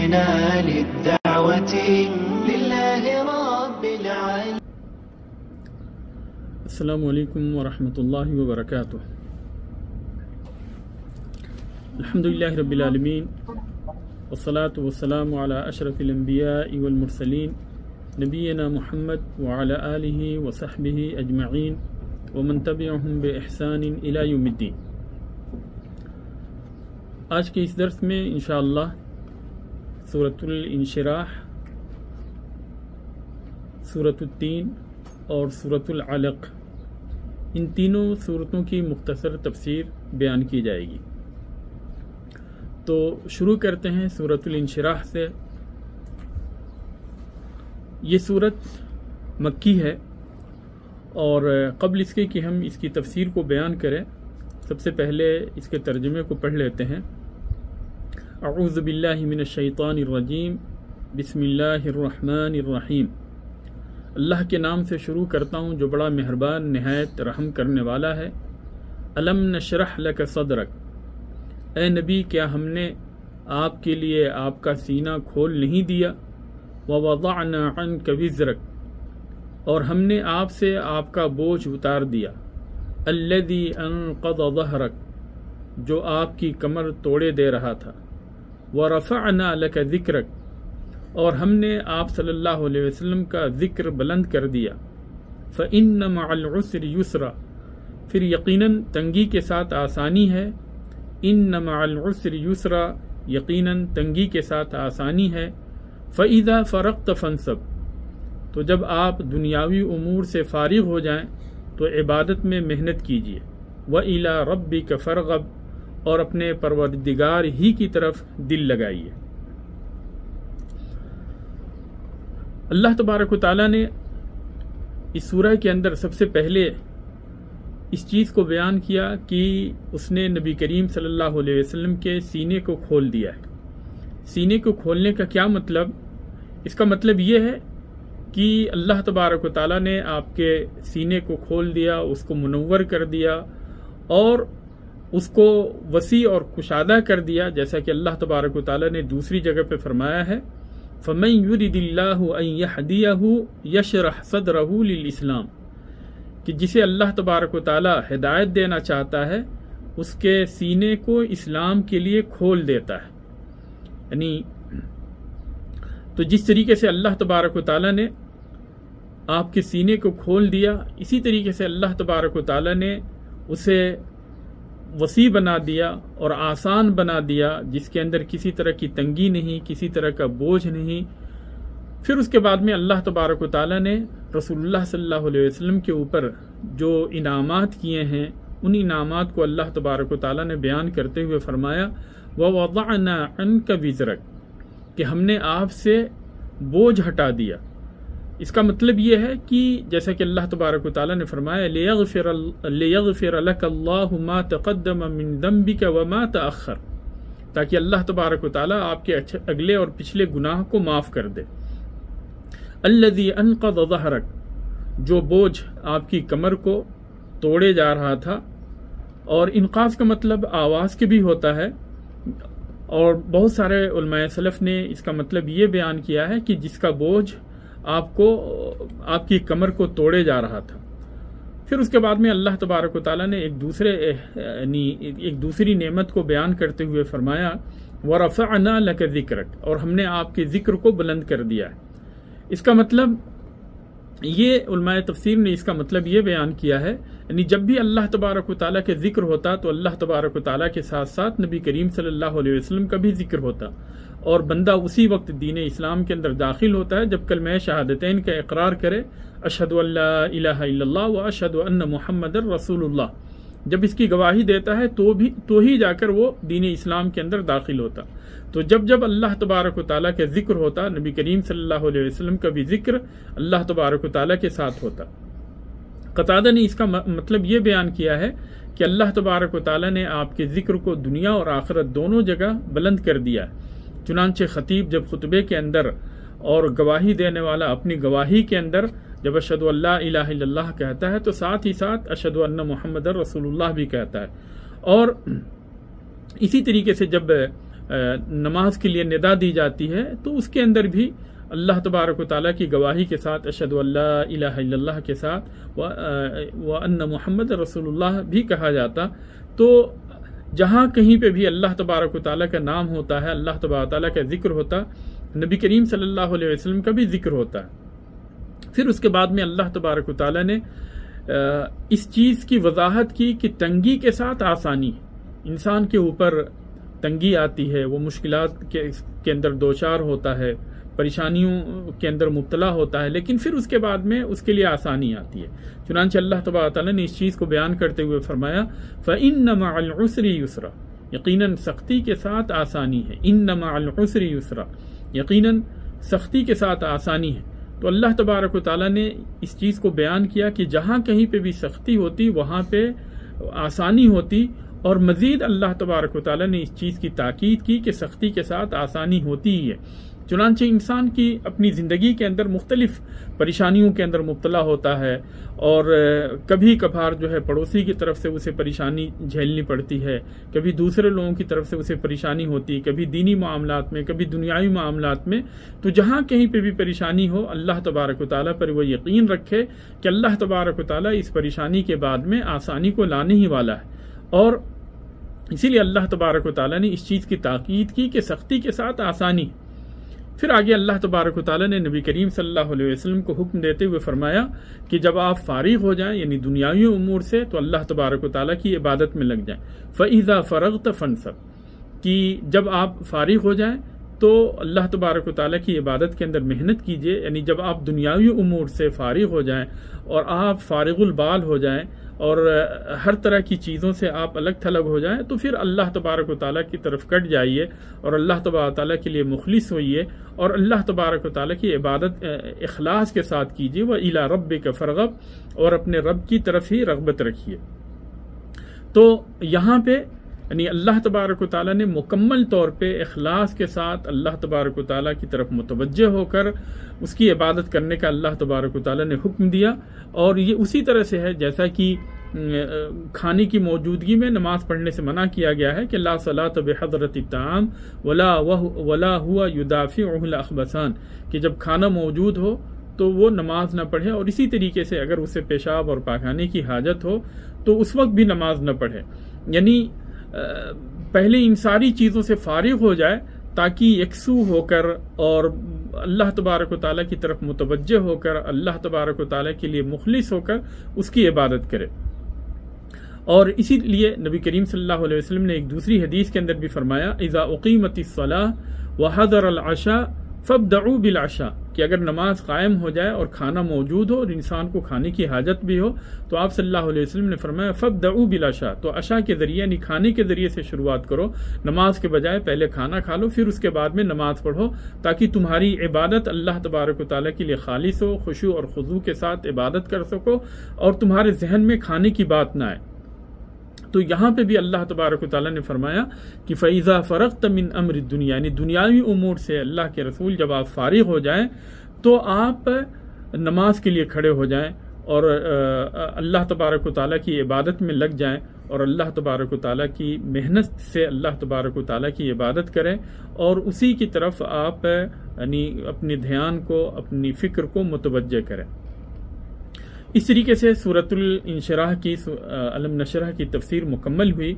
جئنا للدعوة لله رب العالمين. السلام علیکم ورحمۃ اللہ وبرکاتہ. الحمدللہ رب العالمین والصلاة والسلام علی اشرف الانبیاء والمرسلین نبینا محمد وعلی آلہ وصحبہ اجمعین ومن تبعہم بإحسان الی یوم الدین. آج کے اس درس میں انشاءاللہ سورۃ الانشراح، سورۃ التین اور سورۃ العلق، ان تینوں سورتوں کی مختصر تفسیر بیان کی جائے گی. تو شروع کرتے ہیں سورۃ الانشراح سے. یہ سورت مکی ہے، اور قبل اس کے کہ ہم اس کی تفسیر کو بیان کریں، سب سے پہلے اس کے ترجمے کو پڑھ لیتے ہیں. اعوذ باللہ من الشیطان الرجیم، بسم اللہ الرحمن الرحیم. اللہ کے نام سے شروع کرتا ہوں جو بڑا مہربان نہایت رحم کرنے والا ہے. الم نشرح لک صدرک، اے نبی کیا ہم نے آپ کے لیے آپ کا سینہ کھول نہیں دیا. ووضعنا عنک وزرک، اور ہم نے آپ سے آپ کا بوجھ اتار دیا. الذی انقض ظہرک، جو آپ کی کمر توڑے دے رہا تھا. ورفعنا لک ذکرک، اور ہم نے آپ صلی اللہ علیہ وسلم کا ذکر بلند کر دیا. فإن مع العسر یسرا، پھر یقیناً تنگی کے ساتھ آسانی ہے. ان مع العسر یسرا، یقیناً تنگی کے ساتھ آسانی ہے. فإذا فرغت فانصب، تو جب آپ دنیاوی امور سے فارغ ہو جائیں تو عبادت میں محنت کیجیے. وإلی ربک فارغب، اور اپنے پروردگار ہی کی طرف دل لگائیے. اللہ تبارک و تعالیٰ نے اس سورہ کے اندر سب سے پہلے اس چیز کو بیان کیا کہ اس نے نبی کریم صلی اللہ علیہ وسلم کے سینے کو کھول دیا ہے. سینے کو کھولنے کا کیا مطلب؟ اس کا مطلب یہ ہے کہ اللہ تبارک و تعالیٰ نے آپ کے سینے کو کھول دیا، اس کو منور کر دیا اور اس کو وسیع اور کشادہ کر دیا، جیسا کہ اللہ تبارک و تعالیٰ نے دوسری جگہ پہ فرمایا ہے فَمَن يُرِدِ اللَّهُ أَن يَهْدِيَهُ يَشْرَحْ صَدْرَهُ لِلْإِسْلَامِ، کہ جسے اللہ تبارک و تعالیٰ ہدایت دینا چاہتا ہے اس کے سینے کو اسلام کے لیے کھول دیتا ہے. یعنی تو جس طریقے سے اللہ تبارک و تعالیٰ نے آپ کے سینے کو کھول دیا، اسی طریقے سے اللہ تبارک و تعالیٰ نے اسے وسیع بنا دیا اور آسان بنا دیا، جس کے اندر کسی طرح کی تنگی نہیں، کسی طرح کا بوجھ نہیں. پھر اس کے بعد میں اللہ تبارک و تعالیٰ نے رسول اللہ صلی اللہ علیہ وسلم کے اوپر جو انعامات کیے ہیں، ان انعامات کو اللہ تبارک و تعالیٰ نے بیان کرتے ہوئے فرمایا وَوَضَعْنَا عَنْكَ وِزْرَكَ، کہ ہم نے آپ سے بوجھ ہٹا دیا. اس کا مطلب یہ ہے کہ جیسا کہ اللہ تبارک و تعالیٰ نے فرمایا لِيَغْفِرَ لَكَ اللَّهُ مَا تَقَدَّمَ مِن ذَنبِكَ وَمَا تَأَخَّرَ، تاکہ اللہ تبارک و تعالیٰ آپ کے اگلے اور پچھلے گناہ کو معاف کر دے. الَّذِي أَنقَضَ ظَهْرَكَ، جو بوجھ آپ کی کمر کو توڑے جا رہا تھا. اور انقاذ کا مطلب آواز کے بھی ہوتا ہے، اور بہت سارے علماء سلف نے اس کا مطلب یہ بیان کیا ہے کہ جس کا بوجھ آپ کی کمر کو توڑے جا رہا تھا. پھر اس کے بعد میں اللہ تبارک و تعالیٰ نے ایک دوسری نعمت کو بیان کرتے ہوئے فرمایا وَرَفَعْنَا لَكَ ذِكْرَكَ، اور ہم نے آپ کے ذکر کو بلند کر دیا. اس کا مطلب یہ علماء تفسیر نے اس کا مطلب یہ بیان کیا ہے، یعنی جب بھی اللہ تبارک و تعالیٰ کے ذکر ہوتا تو اللہ تبارک و تعالیٰ کے ساتھ ساتھ نبی کریم صلی اللہ علیہ وسلم کا بھی ذکر ہوتا، اور بندہ اسی وقت دین اسلام کے اندر داخل ہوتا ہے جب کلمہ شہادتین کا اقرار کرے، اشہد ان لا الہ الا اللہ و اشہد ان محمد رسول اللہ. جب اس کی گواہی دیتا ہے تو ہی جا کر وہ دین اسلام کے اندر داخل ہوتا. تو جب اللہ تبارک و تعالیٰ کا ذکر ہوتا، نبی کریم صلی اللہ علیہ وسلم کا بھی ذکر اللہ تبارک و تعالیٰ کے ساتھ ہوتا. قتادہ نے اس کا مطلب یہ بیان کیا ہے کہ اللہ تبارک و تعالیٰ نے آپ کے ذکر کو دنیا اور آخرت دونوں جگہ بلند کر دیا. چنانچہ خطیب جب خطبے کے اندر اور گواہی دینے والا اپنی گواہی کے اندر جب اشہد ان لا الہ الا اللہ کہتا ہے تو ساتھ ہی ساتھ اشہد ان محمد رسول اللہ بھی کہتا ہے. اور اسی طریقے سے جب نماز کے لیے ندا دی جاتی ہے تو اس کے اندر بھی اللہ تبارک و تعالیٰ کی گواہی کے ساتھ اشہد ان لا الہ الا اللہ کے ساتھ وان محمد رسول اللہ بھی کہا جاتا. تو جہاں کہیں پہ بھی اللہ تبارک و تعالیٰ کا نام ہوتا ہے، اللہ تبارک و تعالیٰ کا ذکر ہوتا، نبی کریم صلی اللہ علیہ وسلم کا بھی ذکر ہوتا ہے. پھر اس کے بعد میں اللہ تبارک و تعالیٰ نے اس چیز کی وضاحت کی کہ تنگی کے ساتھ آسانی. انسان کے اوپر تنگی آتی ہے، وہ مشکلات کے اندر دوچار ہوتا ہے، پریشانیوں کے اندر مبتلا ہوتا ہے، لیکن پھر اس کے بعد میں اس کے لیے آسانی آتی ہے. چنانچہ اللہ تبارک تعالیٰ نے اس چیز کو بیان کرتے ہوئے فرمایا فَإِنَّ مَعَ الْعُسْرِ يُسْرًا، یقیناً سختی کے ساتھ آسانی ہے. إِنَّ مَعَ الْعُسْرِ يُسْرًا، یقیناً سختی کے ساتھ آسانی ہے. تو اللہ تبارک و تعالیٰ نے اس چیز کو بیان کیا کہ جہاں کہیں پہ بھی سختی ہوتی وہاں پہ آسانی ہوتی، اور مزید اللہ تبارک و تعالیٰ نے اس چیز کی تاکید کی کہ سختی کے ساتھ آسانی ہوتی ہی ہے. چنانچہ انسان کی اپنی زندگی کے اندر مختلف پریشانیوں کے اندر مبتلا ہوتا ہے، اور کبھی کبھار جو ہے پڑوسی کی طرف سے اسے پریشانی جھیلنی پڑتی ہے، کبھی دوسرے لوگوں کی طرف سے اسے پریشانی ہوتی، کبھی دینی معاملات میں، کبھی دنیاوی معاملات میں. تو جہاں کہیں پہ بھی پریشانی ہو، اللہ تبارک و تعالیٰ پر وہ یقین رکھے کہ اللہ تبارک و تعالیٰ اس پریشانی کے بعد میں آسانی کو لانے ہی والا ہے. اور اسی لیے اللہ تبارک و تعالیٰ نے اس چیز کی تاکید کی کہ سختی کے ساتھ آسانی. پھر آگے اللہ تبارک و تعالیٰ نے نبی کریم صلی اللہ علیہ وسلم کو حکم دیتے ہوئے فرمایا کہ جب آپ فارغ ہو جائیں، یعنی دنیاوی امور سے، تو اللہ تبارک و تعالیٰ کی عبادت میں لگ جائیں. فَإِذَا فَرَغْتَ فَانْصَبْ، کہ جب آپ فارغ ہو جائیں تو اللہ تبارک و تعالیٰ کی عبادت کے اندر محنت کیجئے. یعنی جب آپ دنیاوی امور سے فارغ ہو جائیں اور آپ فارغ البال ہو جائیں اور ہر طرح کی چیزوں سے آپ الگ تھلگ ہو جائیں، تو پھر اللہ تبارک و تعالیٰ کی طرف کٹ جائیے اور اللہ تبارک و تعالیٰ کے لیے مخلص ہوئیے اور اللہ تبارک و تعالیٰ کی عبادت اخلاص کے ساتھ کیجیے. وَإِلَىٰ رَبِّكَ فَارْغَب، اور اپنے رب کی طرف ہی رغبت رکھیے. تو یہاں پہ یعنی اللہ تبارک و تعالیٰ نے مکمل طور پہ اخلاص کے ساتھ اللہ تبارک و تعالیٰ کی طرف متوجہ ہو کر اس کی عبادت کرنے کا اللہ تبارک و تعالیٰ نے حکم دیا. اور یہ اسی طرح سے ہے جیسا کہ کھانے کی موجودگی میں نماز پڑھنے سے منع کیا گیا ہے کہ لا صلاۃ بحضرۃ الطعام ولا هو يدافعه الاخبثان، کہ جب کھانا موجود ہو تو وہ نماز نہ پڑھے، اور اسی طریقے سے اگر اسے پیشاب اور پاخانے کی حاجت ہو تو اس وقت بھی نماز نہ پڑھے. یعنی پہلے ان ساری چیزوں سے فارغ ہو جائے تاکہ یکسو ہو کر اور اللہ تبارک و تعالیٰ کی طرف متوجہ ہو کر اللہ تبارک و تعالیٰ کے لیے مخلص ہو کر اس کی عبادت کرے. اور اسی لیے نبی کریم صلی اللہ علیہ وسلم نے ایک دوسری حدیث کے اندر بھی فرمایا اذا اقیمت الصلاۃ وحضر العشاء فابدعوا بالعشاء، کہ اگر نماز قائم ہو جائے اور کھانا موجود ہو اور انسان کو کھانے کی حاجت بھی ہو تو آپ صلی اللہ علیہ وسلم نے فرمایا فابدعوا بالعشاء، تو عشاء کے ذریعے یعنی کھانے کے ذریعے سے شروعات کرو، نماز کے بجائے پہلے کھانا کھا لو پھر اس کے بعد میں نماز پڑھو، تاکہ تمہاری عبادت اللہ تبارک و تعالیٰ کے لیے خالص ہو، خشوع اور خضوع کے ساتھ عبادت کر سکو اور تمہارے ذہن میں کھانے کی بات نہ آئے. تو یہاں پہ بھی اللہ تبارک و تعالیٰ نے فرمایا کہ فَإِذَا فَرَغْتَ مِنْ أَمْرِ الدُّنْيَا، یعنی دنیاوی امور سے اللہ کے رسول جب آپ فارغ ہو جائیں تو آپ نماز کے لیے کھڑے ہو جائیں اور اللہ تبارک و تعالیٰ کی عبادت میں لگ جائیں اور اللہ تبارک و تعالیٰ کی محنت سے اللہ تبارک و تعالیٰ کی عبادت کریں اور اسی کی طرف آپ یعنی اپنے دھیان کو اپنی فکر کو متوجہ کریں. اس طریقے سے سورۃ الانشراح کی علم نشرح کی تفسیر مکمل ہوئی.